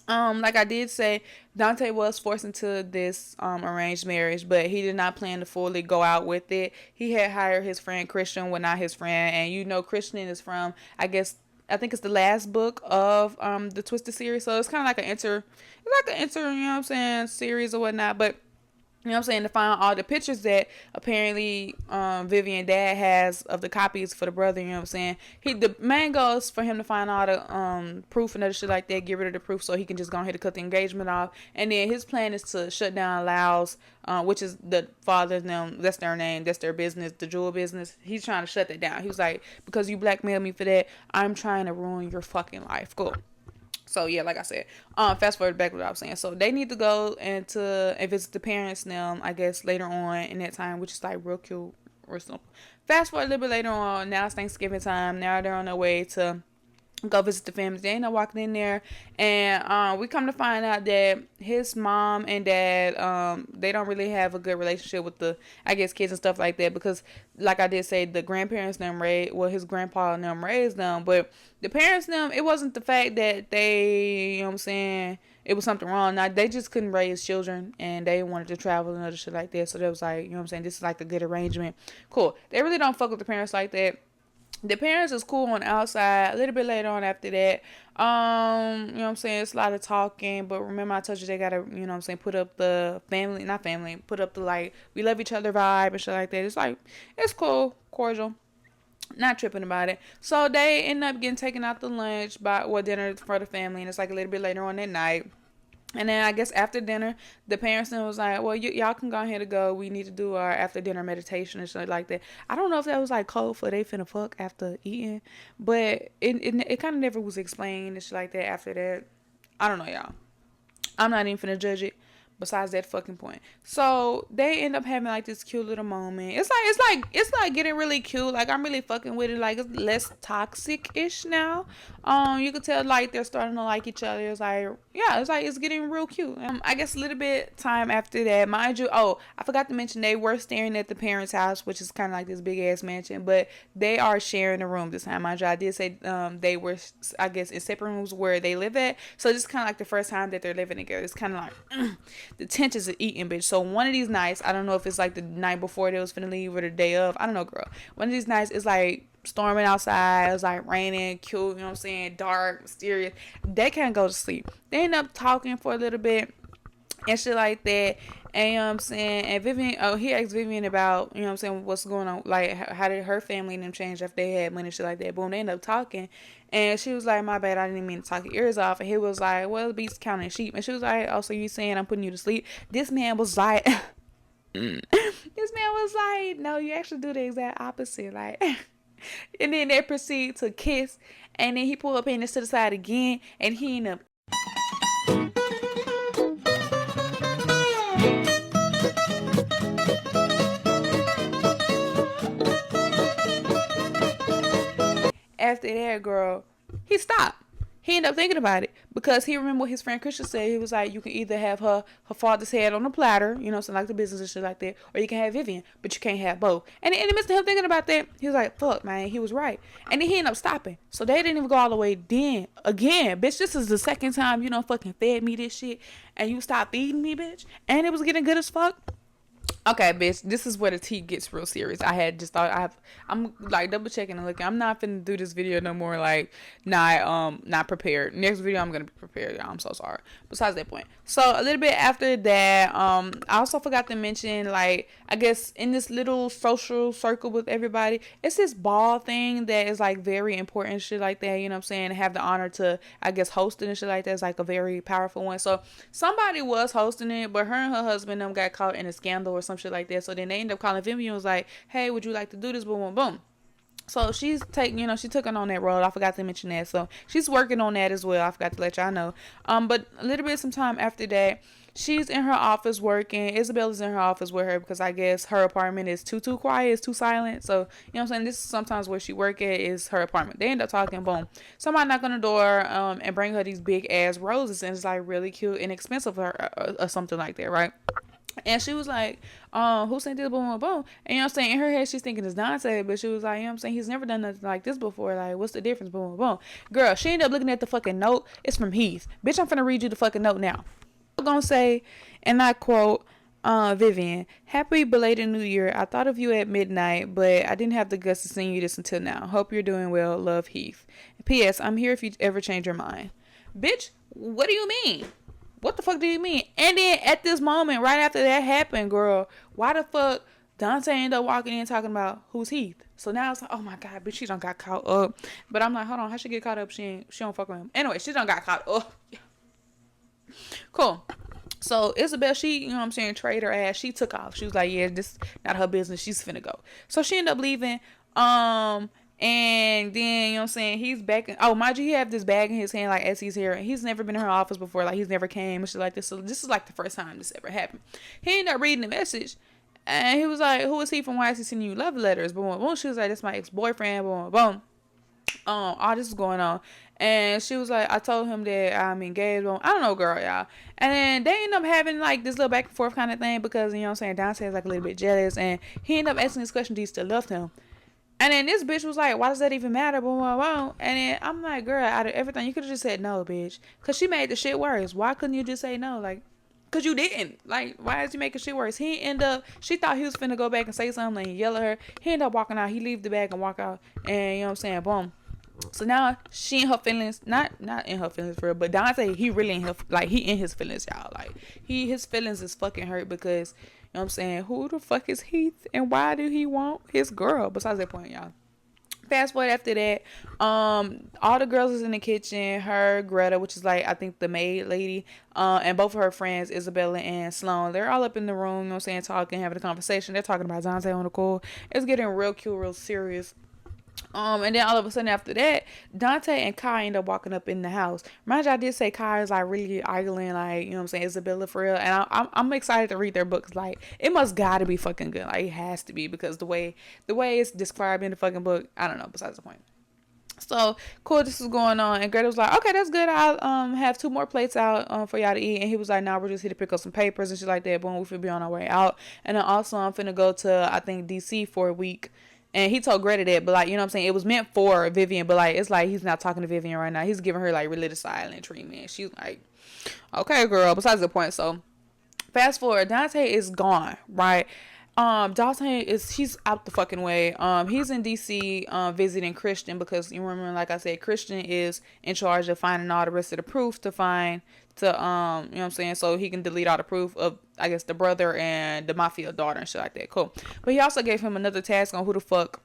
like I did say, Dante was forced into this arranged marriage, but he did not plan to fully go out with it. He had hired his friend Christian, well, not his friend, and you know Christian is from, I think it's the last book of the Twisted series, so it's kind of like you know what I'm saying, series or whatnot. But you know what I'm saying, to find all the pictures that apparently Vivian dad has of the copies for the brother, you know what I'm saying. The main goal is for him to find all the proof and other shit like that, get rid of the proof so he can just go ahead and cut the engagement off. And then his plan is to shut down Laos, which is the father's name, that's their name, that's their business, the jewel business. He's trying to shut that down. He was like, because you blackmailed me for that, I'm trying to ruin your fucking life. Cool. So yeah, like I said, fast forward back to what I was saying. So they need to go and visit the parents now, I guess later on in that time, which is like real cute or something. Fast forward a little bit later on, now it's Thanksgiving time. Now they're on their way to go visit the family. They end up walking in there, and we come to find out that his mom and dad, they don't really have a good relationship with the, I guess, kids and stuff like that, because like I did say, the grandparents them raised, well, his grandpa and them raised them, but the parents them, it wasn't the fact that they, you know what I'm saying, it was something wrong. Now, they just couldn't raise children, and they wanted to travel and other shit like that, so they was like, you know what I'm saying, this is like a good arrangement. Cool. They really don't fuck with the parents like that. The parents is cool on the outside. A little bit later on after that, you know what I'm saying, it's a lot of talking, but remember I told you they gotta, you know what I'm saying, put up the put up the, like, we love each other vibe and shit like that. It's like, it's cool, cordial, not tripping about it. So they end up getting taken out to lunch, dinner for the family, and it's like a little bit later on that night. And then I guess after dinner, the parents then was like, well, y'all can go ahead and go. We need to do our after dinner meditation and shit like that. I don't know if that was like code for they finna fuck after eating, but it kind of never was explained and shit like that after that. I don't know, y'all. I'm not even finna judge it. Besides that fucking point. So they end up having like this cute little moment. It's like getting really cute. Like, I'm really fucking with it. Like, it's less toxic-ish now. You could tell like they're starting to like each other. It's like, yeah, it's like it's getting real cute. I guess a little bit time after that, mind you, I forgot to mention they were staring at the parents' house, which is kind of like this big ass mansion, but they are sharing a room this time. Mind you, I did say they were, I guess, in separate rooms where they live at. So this is kind of like the first time that they're living together. It's kind of like the tensions of eating, bitch. So one of these nights, I don't know if it's like the night before they was finna leave or the day of, I don't know, girl. One of these nights, it's like storming outside, it's like raining, cute, you know what I'm saying, dark, mysterious. They can't go to sleep. They end up talking for a little bit and shit like that. And you know what I'm saying, and Vivian, he asked Vivian about, you know what I'm saying, what's going on, like how did her family and them change after they had money and shit like that. Boom, they end up talking, and she was like, my bad, I didn't mean to talk your ears off. And he was like, well, the beast counting sheep. And she was like, oh, so you saying I'm putting you to sleep? This man was like no, you actually do the exact opposite, like. And then they proceed to kiss, and then he pulled up penis to the side again, and he ended up after that, girl, he stopped. He ended up thinking about it because he remembered what his friend Christian said. He was like, you can either have her father's head on a platter, you know, something like the business and shit like that, or you can have Vivian, but you can't have both. And in the midst of him thinking about that, he was like, fuck, man, he was right. And then he ended up stopping. So they didn't even go all the way then. Again, bitch, this is the second time you don't fucking fed me this shit, and you stopped feeding me, bitch, and it was getting good as fuck. Okay, bitch, this is where the tea gets real serious. I had just thought I'm like double checking and looking. I'm not finna do this video no more, like not prepared. Next video I'm gonna be prepared, y'all. I'm so sorry. Besides that point. So a little bit after that, I also forgot to mention, like, I guess in this little social circle with everybody, it's this ball thing that is like very important, shit like that, you know what I'm saying? Have the honor to, I guess, host it and shit like that. It's like a very powerful one. So somebody was hosting it, but her and her husband them got caught in a scandal or some shit like that. So then they ended up calling Vivian and was like, hey, would you like to do this? Boom, boom, boom. So she's taking, you know, she took it on that road. I forgot to mention that. So she's working on that as well. I forgot to let y'all know. But a little bit some time after that, she's in her office working. Isabella's in her office with her because I guess her apartment is too quiet, it's too silent. So, you know what I'm saying? This is sometimes where she work at is her apartment. They end up talking, boom. Somebody knock on the door and bring her these big ass roses, and it's like really cute and expensive for her or something like that, right? And she was like, who sent this? Boom, boom, boom. And you know what I'm saying? In her head, she's thinking it's Dante, but she was like, you know what I'm saying? He's never done nothing like this before. Like, what's the difference? Boom, boom, boom. Girl, she ended up looking at the fucking note. It's from Heath. Bitch, I'm finna read you the fucking note now. I'm gonna say, and I quote, Vivian, happy belated New Year. I thought of you at midnight, but I didn't have the guts to send you this until now. Hope you're doing well. Love, Heath. P.S. I'm here if you ever change your mind. Bitch, what do you mean? What the fuck do you mean? And then at this moment, right after that happened, girl, why the fuck Dante ended up walking in talking about who's Heath? So now it's like, oh my God, bitch, she done got caught up. But I'm like, hold on, how she get caught up? She don't fuck with him. Anyway, she done got caught up. Cool. So Isabel, she, you know what I'm saying, trade her ass. She took off. She was like, yeah, this not her business. She's finna go. So she ended up leaving. And then, you know what I'm saying, he's back. Mind you, he have this bag in his hand, like, as he's here. He's never been in her office before. Like, he's never came and shit like this. So this is, like, the first time this ever happened. He ended up reading the message. And he was like, who is he from? Why is he sending you love letters? Boom, boom. She was like, that's my ex-boyfriend. Boom, boom. All this is going on. And she was like, I told him that I'm engaged. Well, I don't know, girl, y'all. And then they end up having like this little back and forth kind of thing because, you know what I'm saying, Dante is like a little bit jealous. And he ended up asking this question, do you still love him? And then this bitch was like, why does that even matter? Boom, boom, boom. And then I'm like, girl, out of everything, you could have just said no, bitch. Because she made the shit worse. Why couldn't you just say no? Like, because you didn't. Like, why is you making shit worse? He ended up, she thought he was finna go back and say something and yell at her. He ended up walking out. He leave the bag and walk out. And, you know what I'm saying, boom. So now she in her feelings, not in her feelings for real, but Dante, he really in her, like, he in his feelings, y'all. Like, his feelings is fucking hurt because, you know what I'm saying, who the fuck is Heath and why do he want his girl? Besides that point, y'all. Fast forward after that, all the girls is in the kitchen. Her, Greta, which is like I think the maid lady, and both of her friends, Isabella and Sloan. They're all up in the room, you know what I'm saying, talking, having a conversation. They're talking about Dante on the call. It's getting real cute, real serious. And then all of a sudden after that, Dante and Kai end up walking up in the house. Mind you, I did say Kai is like really idling, like, you know what I'm saying, Isabella for real. And I'm excited to read their books. Like, it must gotta be fucking good. Like, it has to be because the way it's described in the fucking book, I don't know, besides the point. So cool, this is going on, and Greta was like, okay, that's good, I'll have 2 more plates out for y'all to eat. And he was like, nah, we're just here to pick up some papers and shit like that. Boom, we finna be on our way out. And then also I'm finna go to, I think, DC for a week. And he told Greta that, but like, you know what I'm saying, it was meant for Vivian, but like, it's like he's not talking to Vivian right now. He's giving her like religious silent treatment. She's like, okay, girl, besides the point. So fast forward, Dante is gone, right? Dante he's out the fucking way. He's in DC visiting Christian because you remember, like I said, Christian is in charge of finding all the rest of the proof to you know what I'm saying, so he can delete all the proof of, I guess, the brother and the mafia daughter and shit like that. Cool. But he also gave him another task on who the fuck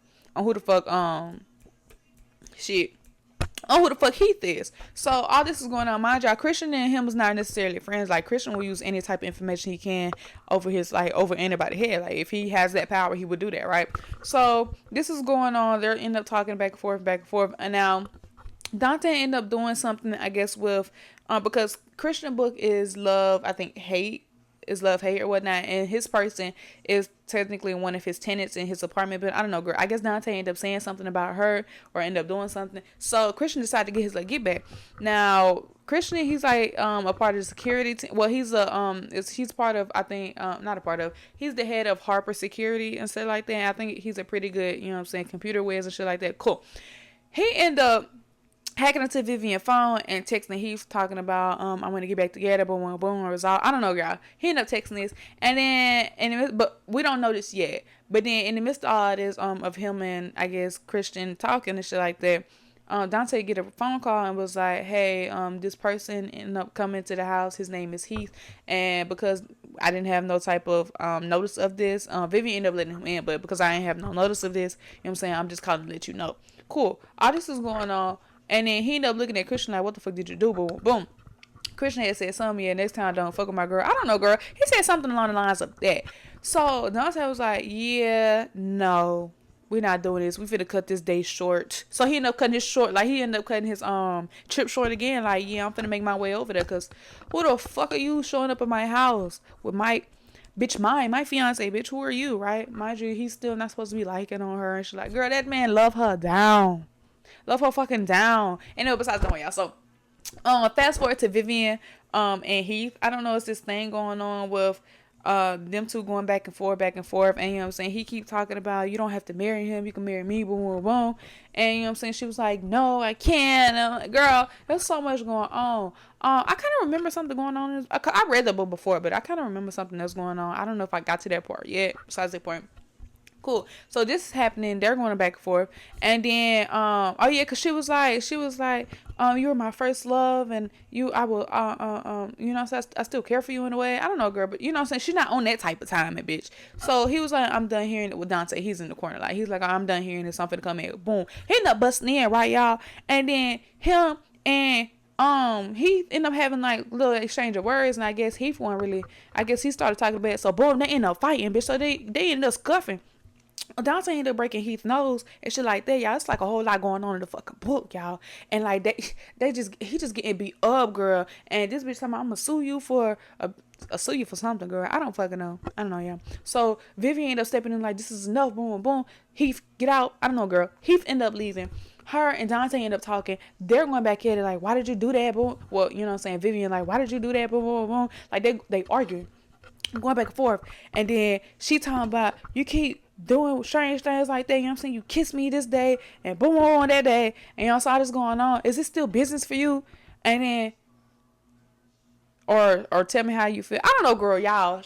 Heath is. So all this is going on. Mind y'all, Christian and him was not necessarily friends. Like, Christian will use any type of information he can over anybody's head. Like, if he has that power, he would do that, right? So this is going on. They're end up talking back and forth. And now Dante end up doing something, I guess, with because Christian book is love, I think hate or whatnot, and his person is technically one of his tenants in his apartment. But I don't know, girl, I guess Dante ended up saying something about her or end up doing something, so Christian decided to get his get back. Now Christian, he's like a part of the security team. Well, he's he's part of, I think, not a part of, he's the head of Harper Security and stuff like that. I think he's a pretty good, you know what I'm saying, computer whiz and shit like that. Cool. He ended up hacking into Vivian's phone and texting Heath talking about I'm gonna get back together, but when boom resolve. I don't know, y'all. He ended up texting this, and then but we don't know this yet. But then in the midst of all this of him and, I guess, Christian talking and shit like that, Dante get a phone call and was like, hey, this person ended up coming to the house. His name is Heath, and because I didn't have no type of notice of this, Vivian ended up letting him in, but because I didn't have no notice of this, you know what I'm saying, I'm just calling to let you know. Cool. All this is going on. And then he ended up looking at Christian like, what the fuck did you do? Boom, boom. Christian had said something, yeah, next time don't fuck with my girl. I don't know, girl. He said something along the lines of that. So Dante was like, yeah, no, we're not doing this. We finna cut this day short. So he ended up cutting his short. Like, he ended up cutting his trip short again. Like, yeah, I'm finna make my way over there. Because who the fuck are you showing up at my house with my fiance, bitch? Who are you, right? Mind you, he's still not supposed to be liking on her. And she's like, girl, that man love her down. Love her fucking down. And no, besides the point, y'all. So, fast forward to Vivian, and Heath. I don't know, it's this thing going on with, them two going back and forth. And, you know what I'm saying, he keep talking about, you don't have to marry him, you can marry me, boom, boom, boom. And, you know what I'm saying, she was like, no, I can't. And I'm like, girl, there's so much going on. I kind of remember something going on. I read the book before, but I kind of remember something that's going on. I don't know if I got to that part yet, besides that point. Cool. So this is happening. They're going back and forth. And then, oh yeah, cause she was like, you were my first love, and I will, you know, so I still care for you in a way. I don't know, girl, but you know what I'm saying? She's not on that type of time, bitch. So he was like, I'm done hearing it with Dante. He's in the corner. Like, he's like, I'm done hearing this. I'm finna come in. Boom. He ended up busting in, right, y'all? And then him and, he ended up having like little exchange of words, and I guess he started talking about it. So boom, they ended up fighting, bitch. So they ended up scuffing. Dante ended up breaking Heath's nose and shit like that, y'all. It's like a whole lot going on in the fucking book, y'all. And like he just getting beat up, girl. And this bitch talking about, I'm gonna sue you for something, girl. I don't fucking know. I don't know, y'all. So Vivian ended up stepping in like, this is enough, boom, boom. Heath, get out. I don't know, girl. Heath ended up leaving. her and Dante end up talking. They're going back at it like, why did you do that? Boom. Well, you know what I'm saying? Vivian like, why did you do that? Boom, boom, boom. Like they arguing, going back and forth. And then she talking about, you keep doing strange things like that. You know what I'm saying? You kissed me this day and boom, boom, on that day. And you know, so all this going on. Is it still business for you? And then, or tell me how you feel. I don't know, girl, y'all.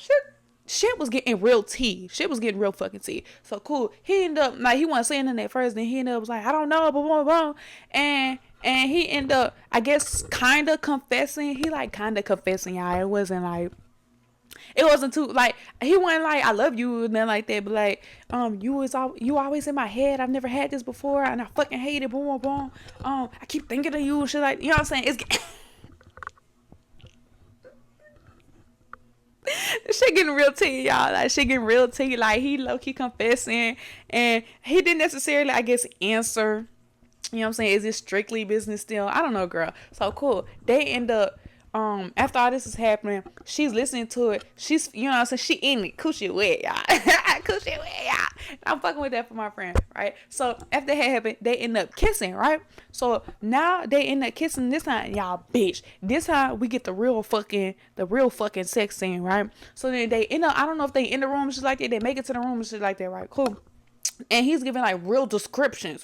Shit was getting real tea. Shit was getting real fucking tea. So cool. He ended up, like, he wasn't saying in that first. Then he ended up was like, I don't know, boom, boom, boom. And he ended up, I guess, kind of confessing. He like kind of confessing, y'all. It wasn't too like, he wasn't like, I love you and nothing like that, but like, you always in my head. I've never had this before and I fucking hate it. Boom, boom, boom. I keep thinking of you and shit, like, you know what I'm saying? It's shit getting real tea, y'all. Like, shit getting real tea. Like, he low-key confessing, and he didn't necessarily, I guess, answer. You know what I'm saying? Is it strictly business still? I don't know, girl. So cool. They end up, after all this is happening, she's listening to it. She's, you know what I'm saying? She in it. Coochie wet, y'all. Coochie wet, y'all. I'm fucking with that for my friend, right? So after that happened, they end up kissing, right? So now they end up kissing this time, y'all, bitch. This time we get the real fucking sex scene, right? So then they end up, I don't know if they in the room and shit like that. They make it to the room and shit like that, right? Cool. And he's giving like real description.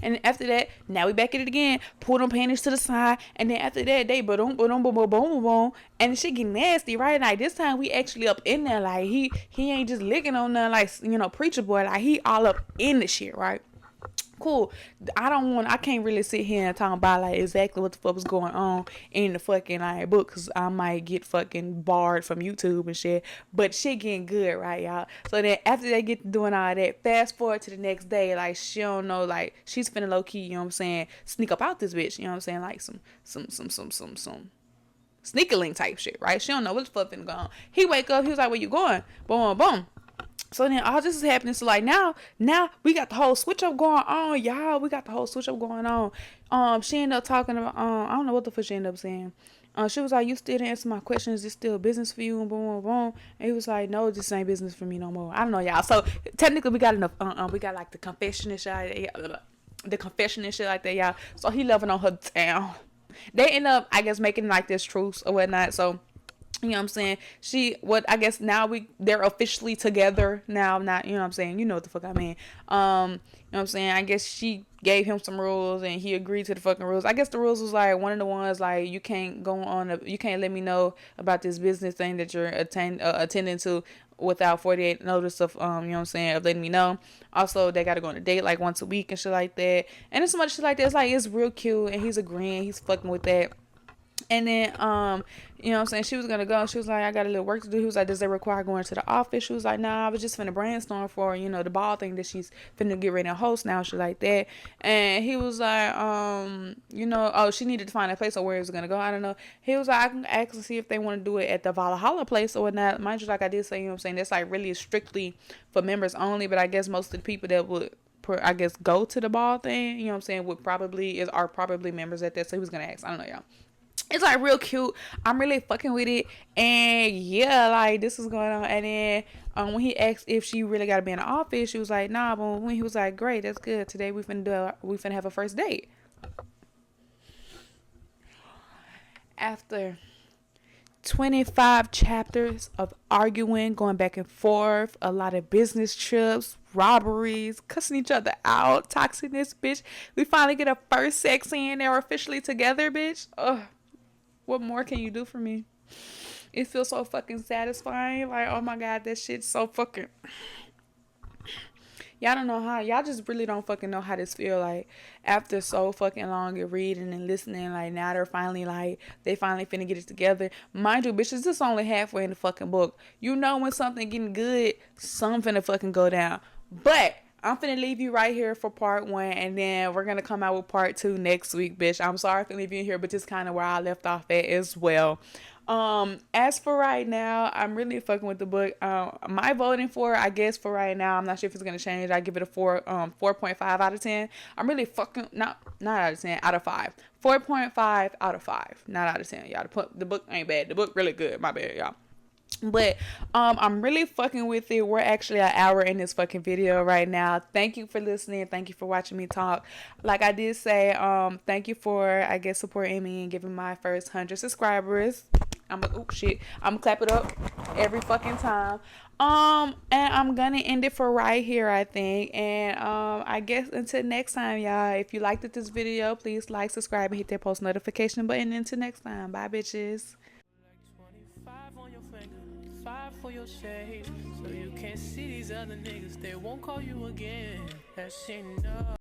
And after that, now we back at it again. Pull them panties to the side. And then after that, they boom, boom, boom, boom, boom, boom. And the shit get nasty, right? Like this time we actually up in there. Like he ain't just licking on nothing like, you know, preacher boy. Like he all up in the shit, right? Cool. I can't really sit here and talk about like exactly what the fuck was going on in the fucking like book, because I might get fucking barred from YouTube and shit. But shit getting good, right, y'all? So then after they get to doing all that, fast forward to the next day, like she don't know, like she's finna low key, you know what I'm saying, sneak up out this bitch, you know what I'm saying, like some sneaker link type shit, right? She don't know what's fuck finna go on. He wake up, he was like, where you going? Boom, boom. So then all this is happening. So like now we got the whole switch up going on, y'all. We got the whole switch up going on. She ended up talking about, I don't know what the fuck she ended up saying. She was like, you still didn't answer my question. Is this still business for you? And boom, boom, boom. And he was like, no, this ain't business for me no more. I don't know, y'all. So technically we got enough, we got like the confession and shit, like that, y'all. So he loving on her down. They end up, I guess, making like this truce or whatnot. So, you know what I'm saying? Now they're officially together now. Not, you know what I'm saying? You know what the fuck I mean. You know what I'm saying? I guess she gave him some rules and he agreed to the fucking rules. I guess the rules was like one of the ones like you can't you can't let me know about this business thing that you're attending to without 48 notice of, you know what I'm saying, of letting me know. Also, they gotta go on a date like once a week and shit like that. And it's so much shit like that. It's like, it's real cute and he's agreeing. He's fucking with that. And then, you know what I'm saying, she was gonna go. She was like, I got a little work to do. He was like, does that require going to the office? She was like, nah, I was just finna brainstorm for, you know, the ball thing that she's finna get ready to host now, shit like that. And he was like, you know, she needed to find a place or where he was gonna go. I don't know. He was like, I can ask to see if they want to do it at the Valhalla place or whatnot. Mind you, like I did say, you know what I'm saying, that's like really strictly for members only. But I guess most of the people that would, I guess, go to the ball thing, you know what I'm saying, are probably members at that. So he was gonna ask. I don't know, y'all. It's like real cute. I'm really fucking with it. And yeah, like this is going on. And then when he asked if she really gotta be in the office, she was like, nah. But when he was like, great, that's good. Today we finna have a first date. After 25 chapters of arguing, going back and forth, a lot of business trips, robberies, cussing each other out, toxicness, bitch, we finally get a first sex scene. They're officially together, bitch. Ugh. What more can you do for me? It feels so fucking satisfying. Like, oh my God, that shit's so fucking... Y'all don't know how. Y'all just really don't fucking know how this feel. Like, after so fucking long of reading and listening, like, now they're finally, like, they finally finna get it together. Mind you, bitches, this only halfway in the fucking book. You know when something getting good, something finna fucking go down. But... I'm finna leave you right here for part 1, and then we're gonna come out with part 2 next week, bitch. I'm sorry for leaving you here, but this kind of where I left off at as well. As for right now, I'm really fucking with the book. My voting for, I guess for right now, I'm not sure if it's gonna change. I give it a 4.5 out of 10. I'm really fucking not out of 10, out of 5. 4.5 out of 5, not out of 10, y'all. The book ain't bad. The book really good. My bad, y'all. But I'm really fucking with it. We're actually an hour in this fucking video right now. Thank you for listening. Thank you for watching me talk. Like I did say, thank you for, I guess, supporting me and giving my first 100 subscribers. I'm gonna clap it up every fucking time. And I'm gonna end it for right here, I think. And I guess until next time, y'all. If you liked this video, please like, subscribe, and hit that post notification button. Until next time, bye, bitches. 5 for your shade, so you can't see these other niggas. They won't call you again. That's enough.